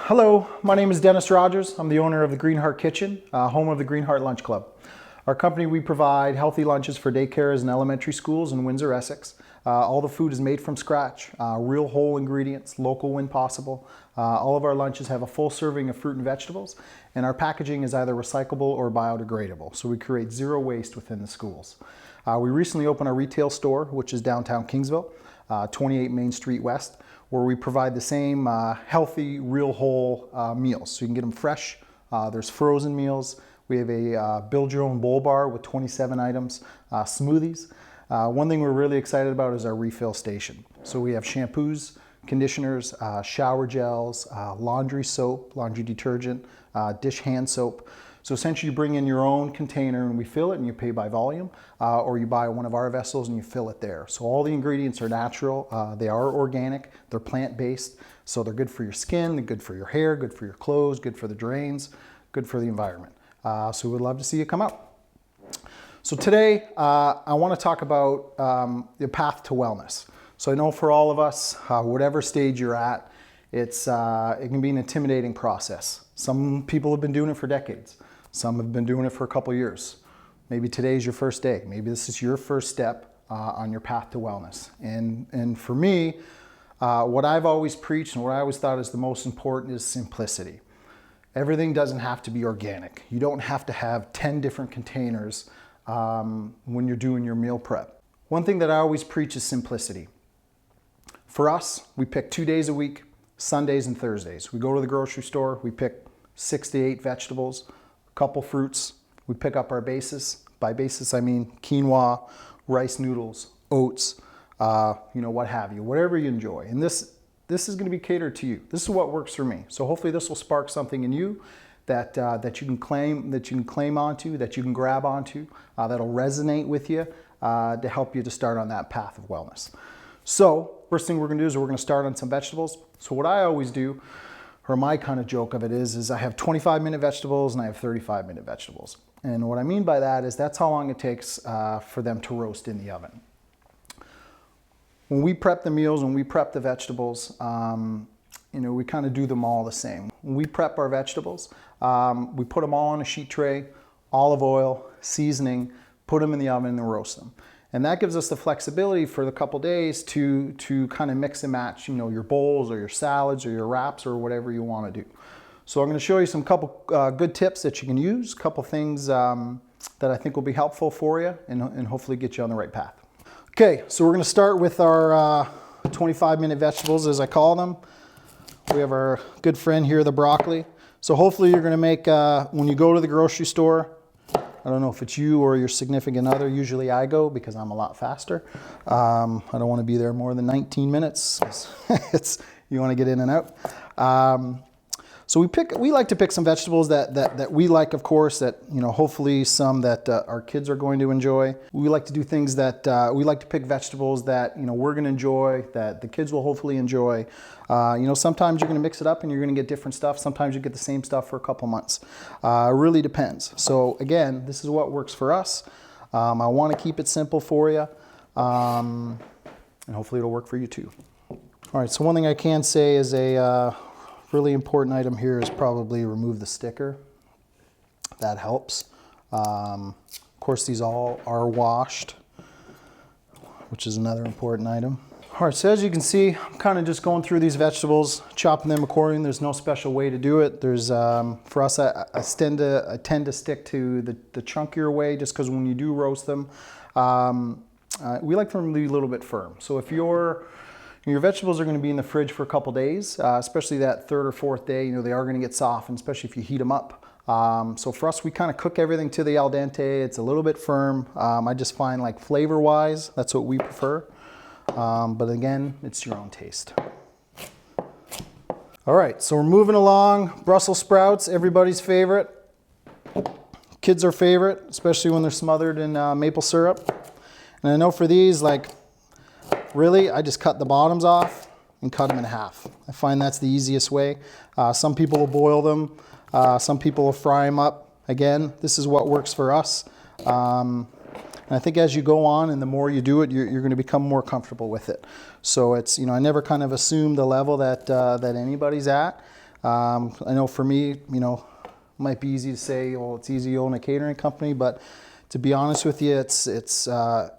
Hello, my name is Dennis Rogers. I'm the owner of the Green Heart Kitchen, home of the Green Heart Lunch Club. Our company, we provide healthy lunches for daycares and elementary schools in Windsor, Essex. All the food is made from scratch, real whole ingredients, local when possible. All of our lunches have a full serving of fruit and vegetables, and our packaging is either recyclable or biodegradable, so we create zero waste within the schools. We recently opened our retail store, which is downtown Kingsville, 28 Main Street West, where we provide the same healthy, real whole meals. So you can get them fresh. There's frozen meals. We have a build your own bowl bar with 27 items, smoothies. One thing we're really excited about is our refill station. So we have shampoos, conditioners, shower gels, laundry soap, laundry detergent, dish hand soap. So essentially you bring in your own container and we fill it and you pay by volume, or you buy one of our vessels and you fill it there. So all the ingredients are natural, they are organic, they're plant-based, so they're good for your skin, they're good for your hair, good for your clothes, good for the drains, good for the environment. So we'd love to see you come out. So today I want to talk about the path to wellness. So I know for all of us, whatever stage you're at, it can be an intimidating process. Some people have been doing it for decades. Some have been doing it for a couple years. Maybe today's your first day. Maybe this is your first step on your path to wellness. And for me, what I've always preached and what I always thought is the most important is simplicity. Everything doesn't have to be organic. You don't have to have 10 different containers when you're doing your meal prep. One thing that I always preach is simplicity. For us, we pick 2 days a week, Sundays and Thursdays. We go to the grocery store, we pick 6 to 8 vegetables, a couple fruits. We pick up our basis. By basis, I mean quinoa, rice noodles, oats, what have you, whatever you enjoy. And this is going to be catered to you. This is what works for me. So hopefully this will spark something in you that you can claim onto, that you can grab onto, that'll resonate with you to help you to start on that path of wellness. So first thing we're going to do is we're going to start on some vegetables. So what I always do, or my kind of joke of it is I have 25-minute vegetables and I have 35-minute vegetables. And what I mean by that is that's how long it takes for them to roast in the oven. When we prep the meals, when we prep the vegetables, we kind of do them all the same. When we prep our vegetables, we put them all on a sheet tray, olive oil, seasoning, put them in the oven and roast them. And that gives us the flexibility for the couple days to kind of mix and match, your bowls or your salads or your wraps or whatever you want to do. So I'm going to show you some couple good tips that you can use, a couple things that I think will be helpful for you and hopefully get you on the right path. Okay, so we're going to start with our 25-minute vegetables, as I call them. We have our good friend here, the broccoli. So hopefully you're going to make, when you go to the grocery store, I don't know if it's you or your significant other. Usually I go because I'm a lot faster. I don't want to be there more than 19 minutes. You want to get in and out. So we like to pick some vegetables that we like, of course, that, hopefully some that our kids are going to enjoy. We like to do things that, we like to pick vegetables that, we're going to enjoy, that the kids will hopefully enjoy. Sometimes you're going to mix it up and you're going to get different stuff. Sometimes you get the same stuff for a couple months. It really depends. So again, this is what works for us. I want to keep it simple for you. And hopefully it'll work for you too. All right, so one thing I can say is a really important item here is probably remove the sticker. That helps. Of course, these all are washed, which is another important item. All right, so as you can see, I'm kind of just going through these vegetables, chopping them accordingly. There's no special way to do it. There's, for us, I tend to stick to the chunkier way just because when you do roast them, we like them to be a little bit firm. So if your vegetables are going to be in the fridge for a couple days, especially that third or fourth day, they are going to get soft, and especially if you heat them up. So for us, we kind of cook everything to the al dente. It's a little bit firm. I just find like flavor-wise, that's what we prefer. But again, it's your own taste. All right, so we're moving along. Brussels sprouts, everybody's favorite. Kids are favorite, especially when they're smothered in maple syrup. And I know for these, really, I just cut the bottoms off and cut them in half. I find that's the easiest way. Some people will boil them. Some people will fry them up. Again, this is what works for us. And I think as you go on and the more you do it, you're going to become more comfortable with it. So it's, I never kind of assume the level that anybody's at. I know for me, you know, it might be easy to say, well, it's easy to own a catering company, but to be honest with you, it's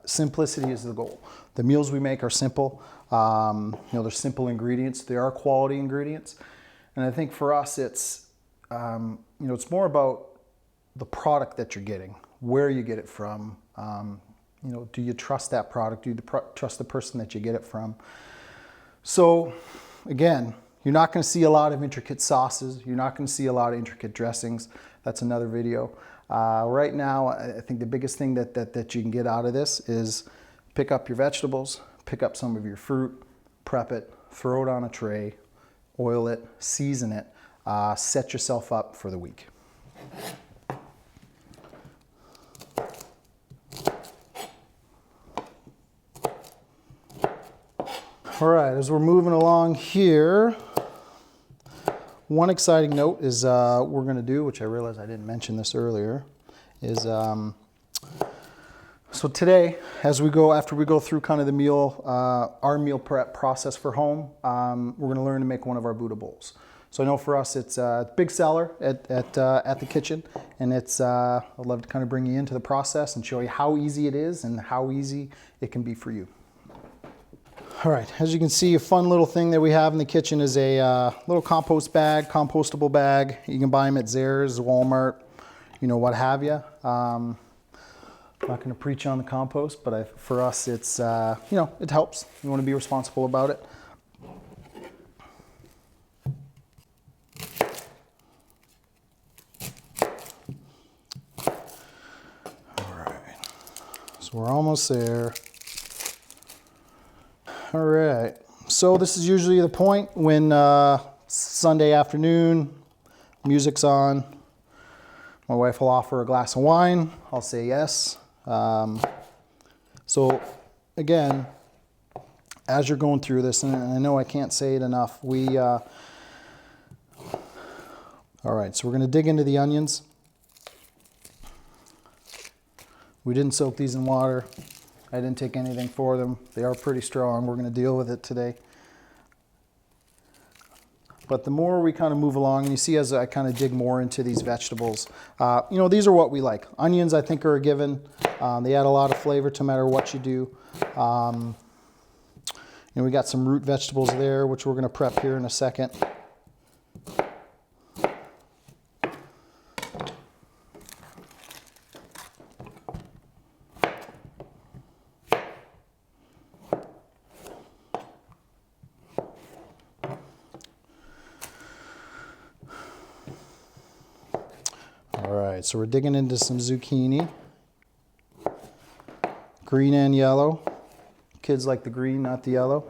simplicity is the goal. The meals we make are simple. You know, they're simple ingredients. They are quality ingredients. And I think for us, it's, you know, it's more about the product that you're getting, where you get it from. You know, do you trust that product? Do you trust the person that you get it from? So again, you're not going to see a lot of intricate sauces. You're not going to see a lot of intricate dressings. That's another video. Right now, I think the biggest thing that you can get out of this is pick up your vegetables, pick up some of your fruit, prep it, throw it on a tray, oil it, season it, set yourself up for the week. All right, as we're moving along here, one exciting note is we're going to do, which I realized I didn't mention this earlier, is so today, after we go through kind of the meal, our meal prep process for home, we're going to learn to make one of our Buddha bowls. So I know for us, it's a big seller at the kitchen, and it's I'd love to kind of bring you into the process and show you how easy it is and how easy it can be for you. All right, as you can see, a fun little thing that we have in the kitchen is a little compost bag, compostable bag. You can buy them at Zehrs, Walmart, you know, what have you. I'm not going to preach on the compost, but for us, it's, you know, it helps. You want to be responsible about it. All right, so we're almost there. All right, so this is usually the point when Sunday afternoon, music's on. My wife will offer a glass of wine. I'll say yes. So again, as you're going through this, and I know I can't say it enough, all right, so we're gonna dig into the onions. We didn't soak these in water. I didn't take anything for them. They are pretty strong. We're going to deal with it today. But the more we kind of move along, and you see as I kind of dig more into these vegetables, you know, these are what we like. Onions, I think, are a given. They add a lot of flavor no matter what you do. You know, we got some root vegetables there, which we're going to prep here in a second. All right, so we're digging into some zucchini, green and yellow. Kids like the green, not the yellow.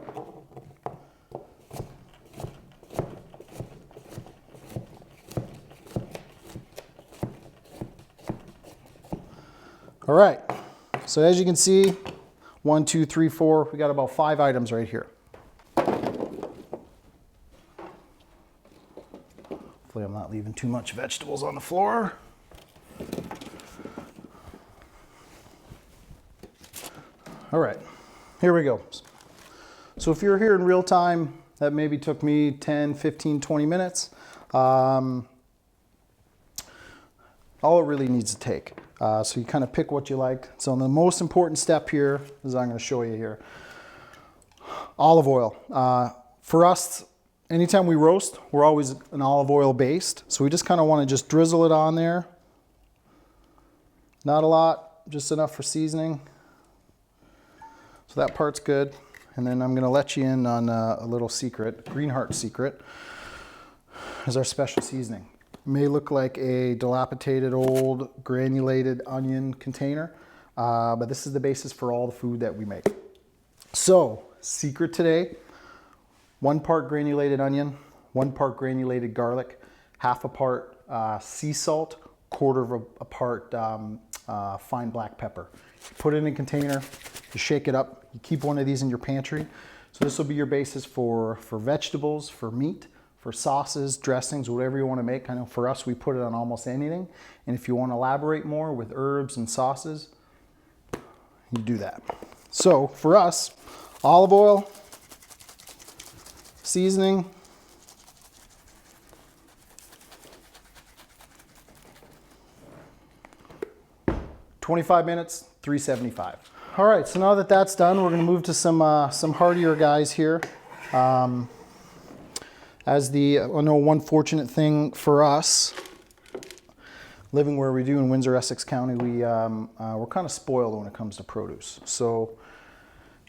All right, so as you can see, 1, 2, 3, 4, we got about 5 items right here. Hopefully I'm not leaving too much vegetables on the floor. All right, here we go. So if you're here in real time, that maybe took me 10, 15, 20 minutes. All it really needs to take. So you kind of pick what you like. So the most important step here is I'm going to show you here. Olive oil. For us, anytime we roast, we're always an olive oil based. So we just kind of want to just drizzle it on there. Not a lot, just enough for seasoning. So that part's good. And then I'm going to let you in on a little secret, Greenheart secret, is our special seasoning. It may look like a dilapidated old granulated onion container, but this is the basis for all the food that we make. So, secret today, 1 part granulated onion, 1 part granulated garlic, half a part sea salt, quarter of a part fine black pepper. Put it in a container, you shake it up, you keep one of these in your pantry. So this will be your basis for vegetables, for meat, for sauces, dressings, whatever you want to make. I know for us, we put it on almost anything. And if you want to elaborate more with herbs and sauces, you do that. So for us, olive oil, seasoning, 25 minutes, $3.75. All right, so now that that's done, we're gonna move to some hardier guys here. I know one fortunate thing for us, living where we do in Windsor, Essex County, we're kind of spoiled when it comes to produce. So,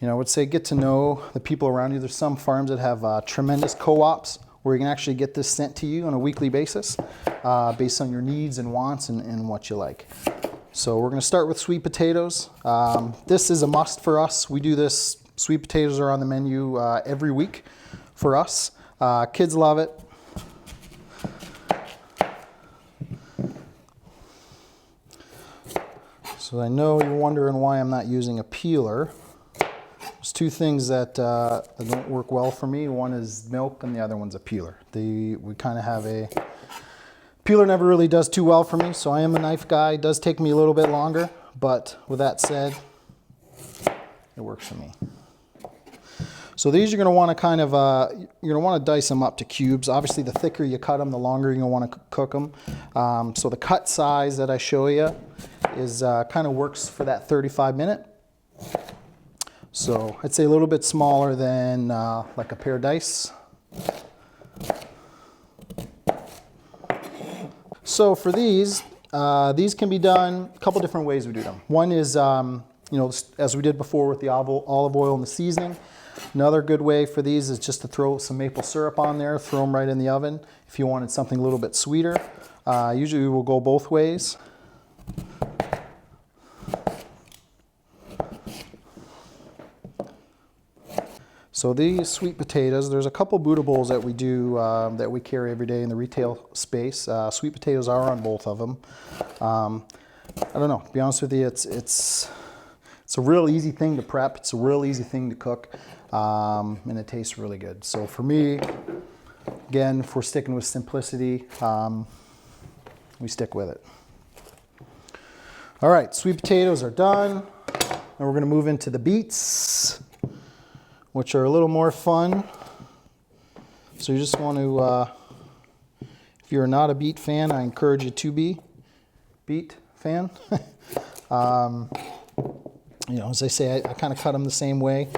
I would say get to know the people around you. There's some farms that have tremendous co-ops where you can actually get this sent to you on a weekly basis based on your needs and wants and what you like. So we're going to start with sweet potatoes. This is a must for us. We do this. Sweet potatoes are on the menu every week for us. Kids love it. So I know you're wondering why I'm not using a peeler. There's two things that don't work well for me. One is milk and the other one's a peeler. We kind of have a... Peeler never really does too well for me, so I am a knife guy. It does take me a little bit longer, but with that said, it works for me. So these you're going to want to kind of, you're going to want to dice them up to cubes. Obviously, the thicker you cut them, the longer you're going to want to cook them. So the cut size that I show you is kind of works for that 35-minute. So I'd say a little bit smaller than like a pair of dice. So for these can be done a couple different ways we do them. One is, as we did before with the olive oil and the seasoning. Another good way for these is just to throw some maple syrup on there, throw them right in the oven. If you wanted something a little bit sweeter, usually we'll go both ways. So these sweet potatoes, there's a couple Buddha bowls that we do, that we carry every day in the retail space. Sweet potatoes are on both of them. I don't know, to be honest with you, it's a real easy thing to prep. It's a real easy thing to cook, and it tastes really good. So for me, again, if we're sticking with simplicity, we stick with it. All right, sweet potatoes are done. Now we're gonna move into the beets, which are a little more fun. So you just want to, if you're not a beet fan, I encourage you to be beet fan. As I say, I kind of cut them the same way.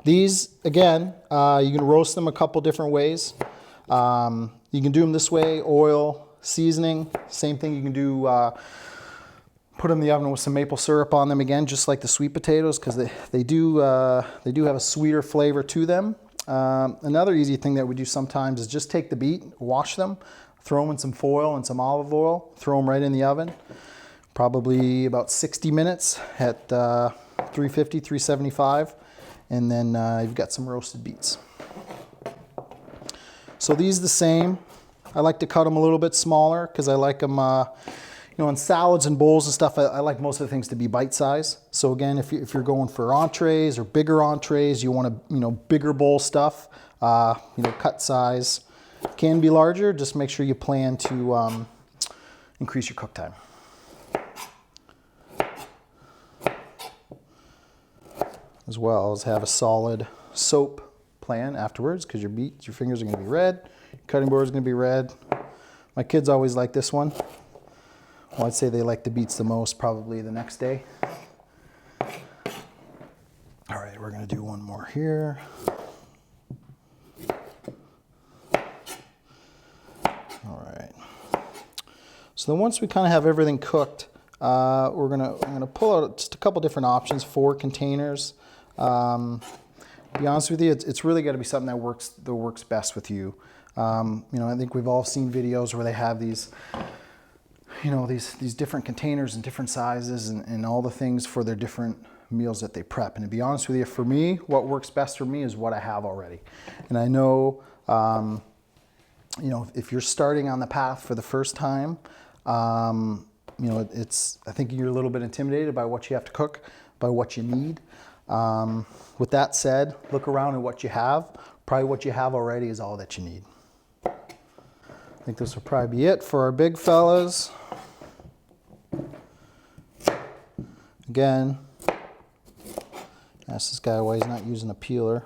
These, again, you can roast them a couple different ways. You can do them this way, oil, seasoning. Same thing you can do, put them in the oven with some maple syrup on them again, just like the sweet potatoes, because they do have a sweeter flavor to them. Another easy thing that we do sometimes is just take the beet, wash them, throw them in some foil and some olive oil, throw them right in the oven. Probably about 60 minutes at 350, 375, and then you've got some roasted beets. So these the same. I like to cut them a little bit smaller because I like them, in salads and bowls and stuff, I like most of the things to be bite size. So again, if you're going for entrees or bigger entrees, you want to, bigger bowl stuff, cut size can be larger. Just make sure you plan to increase your cook time. As well as have a solid soap plan afterwards, because your fingers are going to be red, your cutting board is going to be red. My kids always like this one. Well, I'd say they like the beets the most, probably the next day. All right, we're going to do one more here. All right. So then once we kind of have everything cooked, I'm gonna pull out just a couple different options for containers. To be honest with you, it's really got to be something that works best with you. I think we've all seen videos where they have these, these different containers and different sizes and all the things for their different meals that they prep. And to be honest with you, for me, what works best for me is what I have already. And I know, if you're starting on the path for the first time, I think you're a little bit intimidated by what you have to cook, by what you need. With that said, look around at what you have. Probably what you have already is all that you need. I think this will probably be it for our big fellas. Again, ask this guy why he's not using a peeler.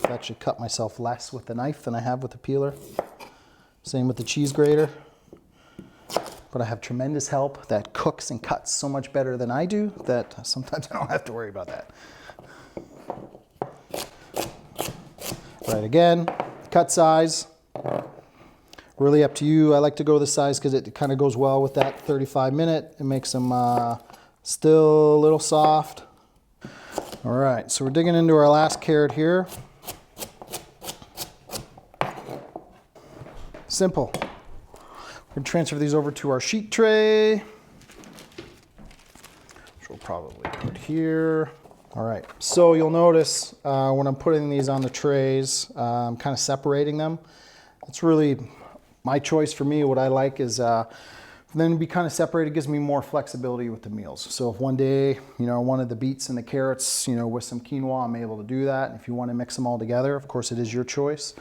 I've actually cut myself less with the knife than I have with the peeler. Same with the cheese grater. but I have tremendous help that cooks and cuts so much better than I do that sometimes I don't have to worry about that. Right, again, cut size, really up to you. I like to go this size because it kind of goes well with that 35-minute. It makes them still a little soft. All right, so we're digging into our last carrot here. Simple. We're going to transfer these over to our sheet tray, which we'll probably put here. All right, so you'll notice when I'm putting these on the trays, I'm kind of separating them. It's really my choice for me. What I like is then be kind of separated. It gives me more flexibility with the meals. So if one day, I wanted the beets and the carrots, with some quinoa, I'm able to do that. If you want to mix them all together, of course, it is your choice.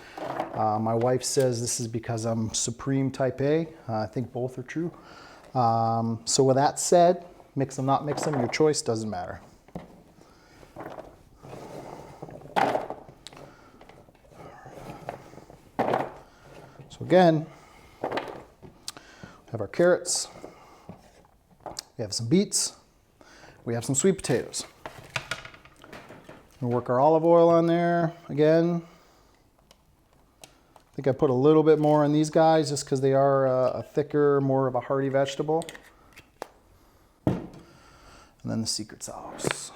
My wife says this is because I'm supreme type A. I think both are true. So with that said, mix them, not mix them, your choice, doesn't matter. So again, we have our carrots, we have some beets, we have some sweet potatoes. We'll work our olive oil on there again. I think I put a little bit more on these guys just because they are a thicker, more of a hearty vegetable. And then the secret sauce.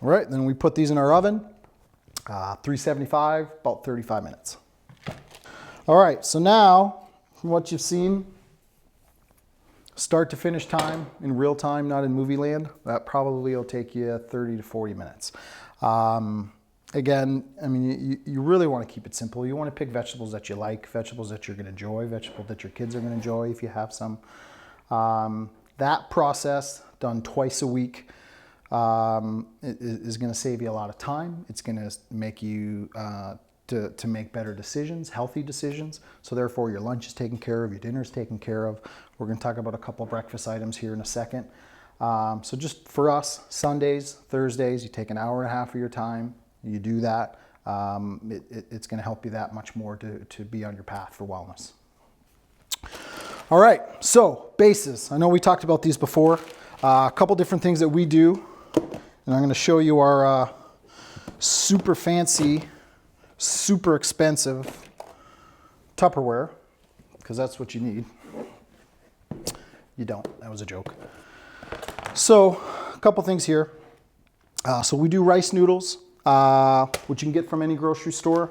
All right, then we put these in our oven, 375, about 35 minutes. All right, so now, from what you've seen, start to finish time in real time, not in movie land, that probably will take you 30 to 40 minutes. Again, I mean, you really want to keep it simple. You want to pick vegetables that you like, vegetables that you're going to enjoy, vegetables that your kids are going to enjoy if you have some. That process done twice a week is going to save you a lot of time. It's going to make you to make better decisions, healthy decisions. So therefore your lunch is taken care of, your dinner is taken care of. We're going to talk about a couple of breakfast items here in a second. So just for us, Sundays, Thursdays, you take an hour and a half of your time, you do that. It's going to help you that much more to be on your path for wellness. All right, so bases. I know we talked about these before. A couple different things that we do. And I'm going to show you our super fancy, super expensive Tupperware, because that's what you need. You don't. That was a joke. So a couple things here. So we do rice noodles, which you can get from any grocery store.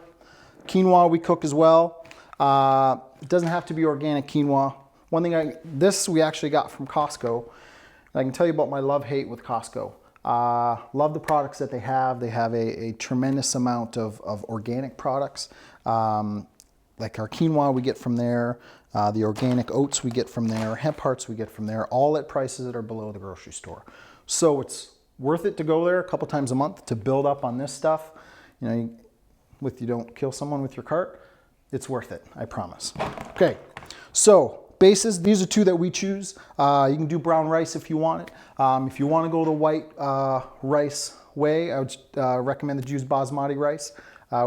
Quinoa we cook as well. It doesn't have to be organic quinoa. One thing this we actually got from Costco. I can tell you about my love-hate with Costco. Love the products that they have. They have a tremendous amount of organic products. Like our quinoa we get from there. The organic oats we get from there. Hemp hearts we get from there. All at prices that are below the grocery store. So it's worth it to go there a couple times a month to build up on this stuff. You don't kill someone with your cart. It's worth it, I promise. Okay, so bases, these are two that we choose. You can do brown rice if you want it. If you want to go the white rice way, I would recommend that you use basmati rice.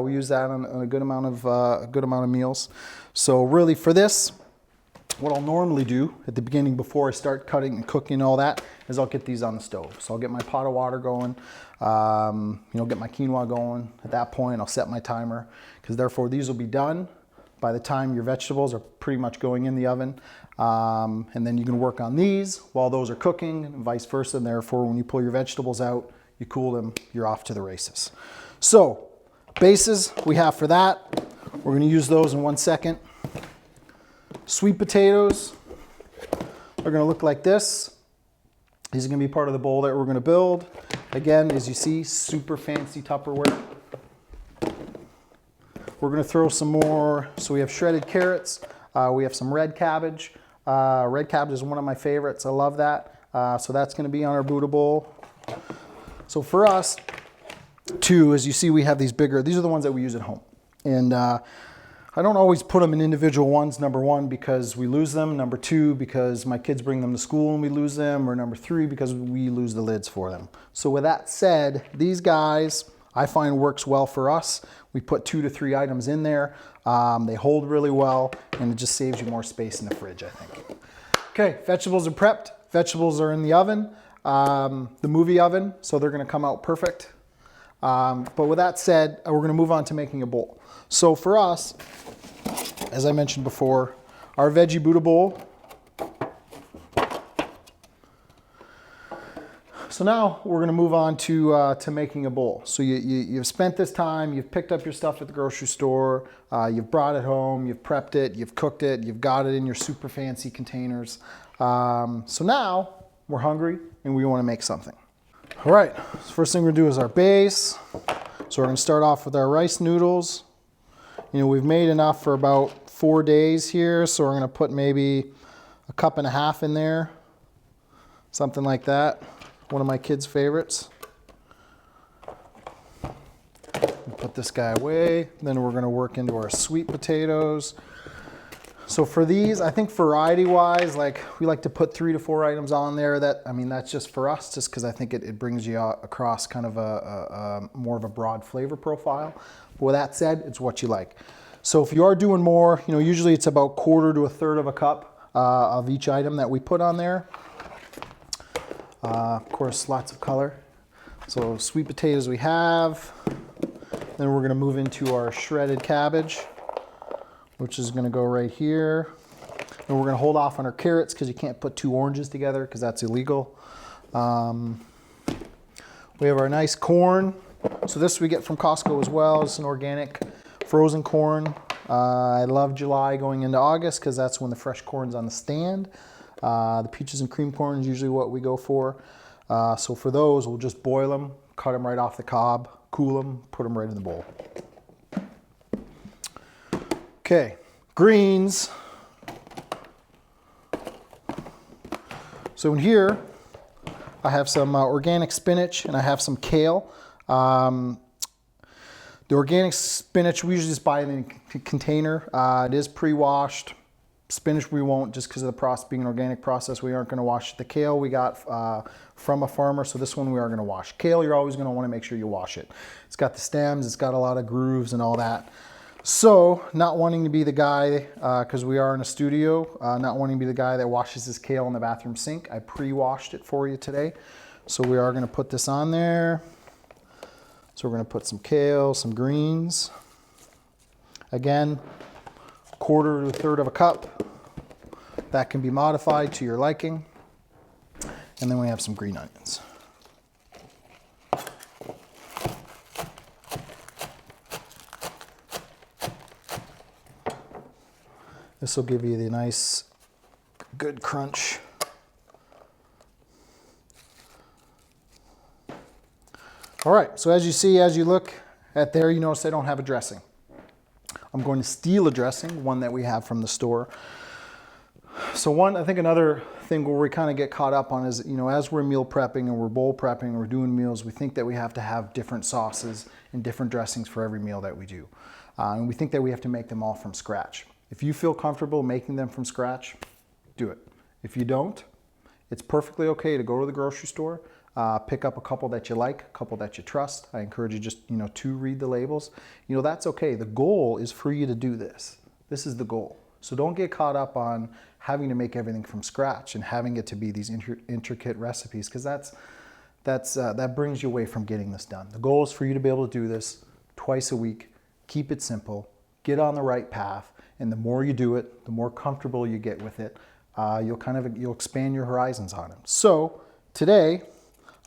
We use that on a good amount of meals. So really for this, what I'll normally do at the beginning before I start cutting and cooking and all that is I'll get these on the stove. So I'll get my pot of water going, get my quinoa going. At that point, I'll set my timer because therefore these will be done by the time your vegetables are pretty much going in the oven. And then you can work on these while those are cooking and vice versa. And therefore, when you pull your vegetables out, you cool them, you're off to the races. So bases we have for that. We're going to use those in 1 second. Sweet potatoes are going to look like this. These are going to be part of the bowl that we're going to build. Again, as you see, super fancy Tupperware. We're going to throw some more. So we have shredded carrots. We have some red cabbage. Red cabbage is one of my favorites. I love that. So that's going to be on our Buddha bowl. So for us, too, as you see, we have these bigger. These are the ones that we use at home. And I don't always put them in individual ones. Number one, because we lose them. Number two, because my kids bring them to school and we lose them. Or number three, because we lose the lids for them. So with that said, these guys I find works well for us. We put 2 to 3 items in there. They hold really well, and it just saves you more space in the fridge, I think. Okay, vegetables are prepped. Vegetables are in the oven, the movie oven, so they're gonna come out perfect. But with that said, we're gonna move on to making a bowl. So for us, as I mentioned before, our veggie Buddha bowl. So now we're gonna move on to making a bowl. So you've spent this time, you've picked up your stuff at the grocery store, you've brought it home, you've prepped it, you've cooked it, you've got it in your super fancy containers. So now we're hungry and we wanna make something. All right, so first thing we're gonna do is our base. So we're gonna start off with our rice noodles. You know, we've made enough for about 4 days here, so we're gonna put maybe a cup and a half in there, something like that. One of my kids' favorites. Put this guy away. Then we're gonna work into our sweet potatoes. So for these, I think variety-wise, like we like to put 3 to 4 items on there. That's just for us, just because I think it brings you across kind of a more of a broad flavor profile. But with that said, it's what you like. So if you are doing more, you know, usually it's about 1/4 to 1/3 of a cup of each item that we put on there. Of course, lots of color. So sweet potatoes we have. Then we're gonna move into our shredded cabbage, which is gonna go right here. And we're gonna hold off on our carrots because you can't put 2 oranges together because that's illegal. We have our nice corn. So this we get from Costco as well. It's an organic frozen corn. I love July going into August because that's when the fresh corn's on the stand. The peaches and cream corn is usually what we go for. So for those, we'll just boil them, cut them right off the cob, cool them, put them right in the bowl. Okay, greens. So in here, I have some organic spinach and I have some kale. The organic spinach, we usually just buy it in a container. It is pre-washed. Spinach we won't, just because of the process being an organic process. We aren't going to wash the kale we got from a farmer, so this one we are going to wash. Kale, you're always going to want to make sure you wash it. It's got the stems, it's got a lot of grooves and all that. So not wanting to be the guy, because we are in a studio, not wanting to be the guy that washes his kale in the bathroom sink, I pre-washed it for you today. So we are going to put this on there. So we're going to put some kale, some greens. Again, 1/4 to 1/3 of a cup. That can be modified to your liking. And then we have some green onions. This will give you the nice, good crunch. All right, so as you see, as you look at there, you notice I don't have a dressing. I'm going to steal a dressing, one that we have from the store. So I think another thing where we kind of get caught up on is, you know, as we're meal prepping and we're bowl prepping and we're doing meals, we think that we have to have different sauces and different dressings for every meal that we do. And we think that we have to make them all from scratch. If you feel comfortable making them from scratch, do it. If you don't, it's perfectly okay to go to the grocery store, pick up a couple that you like, a couple that you trust. I encourage you just, you know, to read the labels. You know, that's okay. The goal is for you to do this. This is the goal. So don't get caught up on having to make everything from scratch and having it to be these intricate recipes, because that brings you away from getting this done. The goal is for you to be able to do this twice a week. Keep it simple. Get on the right path. And the more you do it, the more comfortable you get with it. You'll expand your horizons on it. So today,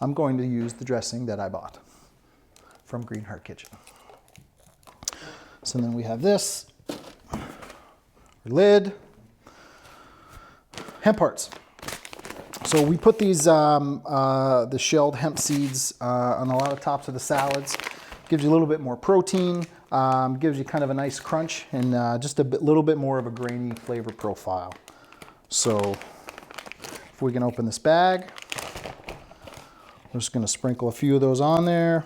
I'm going to use the dressing that I bought from Green Heart Kitchen. So then we have this, our lid, hemp hearts. So we put these, the shelled hemp seeds on a lot of tops of the salads. Gives you a little bit more protein, gives you kind of a nice crunch, and just a little bit more of a grainy flavor profile. So if we can open this bag, I'm just going to sprinkle a few of those on there.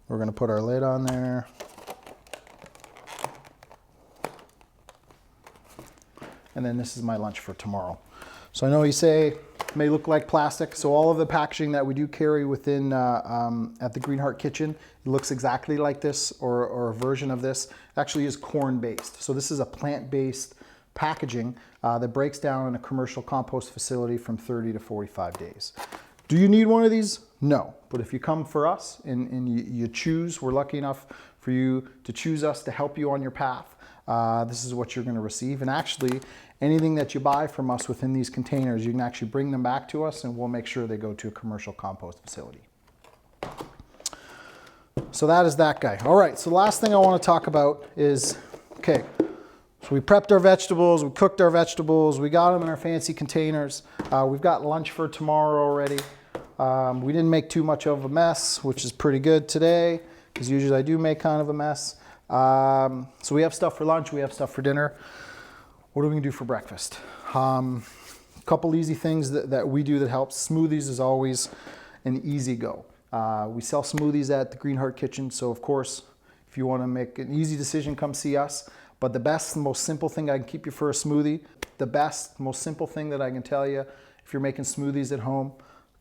We're going to put our lid on there. And then this is my lunch for tomorrow. So I know you say, may look like plastic. So all of the packaging that we do carry within at the Green Heart Kitchen, it looks exactly like this, or a version of this. It actually is corn-based. So this is a plant-based packaging that breaks down in a commercial compost facility from 30 to 45 days. Do you need one of these? No. But if you come for us and you choose, we're lucky enough for you to choose us to help you on your path, this is what you're going to receive. And actually, anything that you buy from us within these containers, you can actually bring them back to us and we'll make sure they go to a commercial compost facility. So that is that guy. All right, so the last thing I want to talk about is, okay, so we prepped our vegetables, we cooked our vegetables, we got them in our fancy containers. We've got lunch for tomorrow already. We didn't make too much of a mess, which is pretty good today, because usually I do make kind of a mess. So we have stuff for lunch, we have stuff for dinner. What are we gonna do for breakfast? A couple easy things that we do that helps. Smoothies is always an easy go. We sell smoothies at the Green Heart Kitchen, so of course, if you wanna make an easy decision, come see us. But the best, most simple thing I can keep you for a smoothie, the best, most simple thing that I can tell you, if you're making smoothies at home,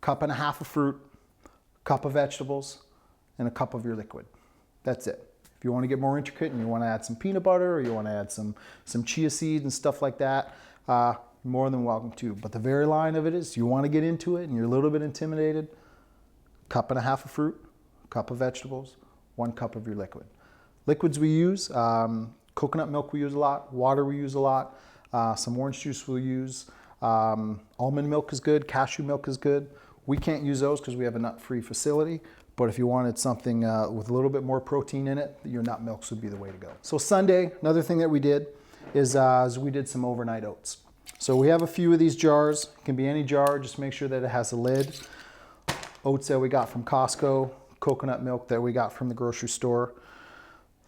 1.5 cups of fruit, a cup of vegetables, and a cup of your liquid. That's it. If you want to get more intricate and you want to add some peanut butter, or you want to add some chia seeds and stuff like that, more than welcome to. But the very line of it is, you want to get into it and you're a little bit intimidated, 1.5 cups of fruit, a cup of vegetables, 1 cup of your liquid. Liquids we use, coconut milk we use a lot, water we use a lot, some orange juice we'll use, almond milk is good, cashew milk is good. We can't use those because we have a nut-free facility, but if you wanted something with a little bit more protein in it, your nut milks would be the way to go. So Sunday, another thing that we did is we did some overnight oats. So we have a few of these jars. It can be any jar, just make sure that it has a lid. Oats that we got from Costco, coconut milk that we got from the grocery store,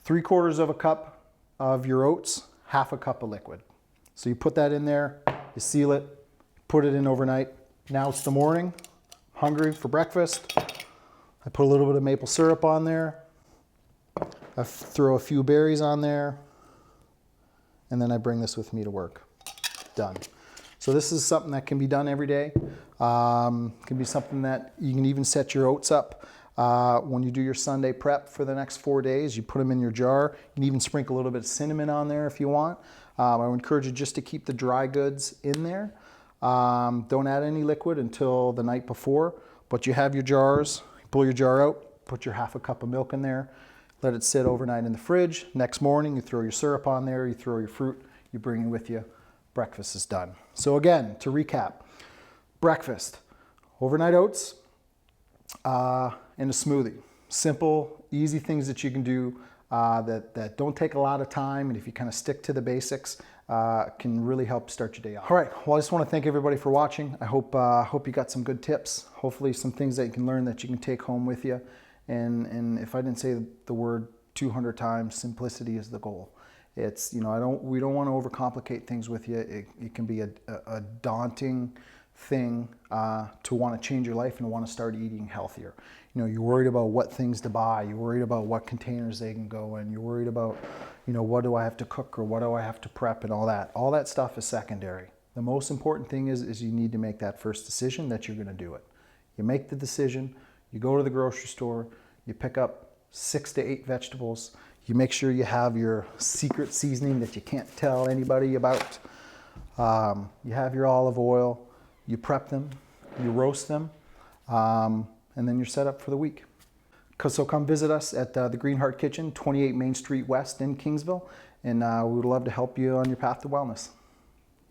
3/4 cup of your oats, 1/2 cup of liquid. So you put that in there, you seal it, put it in overnight. Now it's the morning, hungry for breakfast. I put a little bit of maple syrup on there. I throw a few berries on there. And then I bring this with me to work. Done. So this is something that can be done every day. Can be something that you can even set your oats up. When you do your Sunday prep for the next 4 days, you put them in your jar. You can even sprinkle a little bit of cinnamon on there if you want. I would encourage you just to keep the dry goods in there. Don't add any liquid until the night before, but you have your jars, you pull your jar out, put your 1/2 cup of milk in there, let it sit overnight in the fridge. Next morning, you throw your syrup on there, you throw your fruit, you bring it with you. Breakfast is done. So again, to recap, breakfast, overnight oats, and a smoothie. Simple, easy things that you can do that don't take a lot of time, and if you kind of stick to the basics, can really help start your day off. All right, well, I just want to thank everybody for watching. I hope you got some good tips, hopefully some things that you can learn that you can take home with you. And if I didn't say the word 200 times, simplicity is the goal. It's, you know, we don't want to overcomplicate things with you. It can be a daunting thing to want to change your life and to want to start eating healthier. You know, you're worried about what things to buy, you're worried about what containers they can go in, you're worried about, you know, what do I have to cook or what do I have to prep and all that. All that stuff is secondary. The most important thing is you need to make that first decision that you're going to do it. You make the decision, you go to the grocery store, you pick up 6 to 8 vegetables, you make sure you have your secret seasoning that you can't tell anybody about, you have your olive oil, you prep them, you roast them, and then you're set up for the week. So come visit us at the Green Heart Kitchen, 28 Main Street West in Kingsville, and we would love to help you on your path to wellness.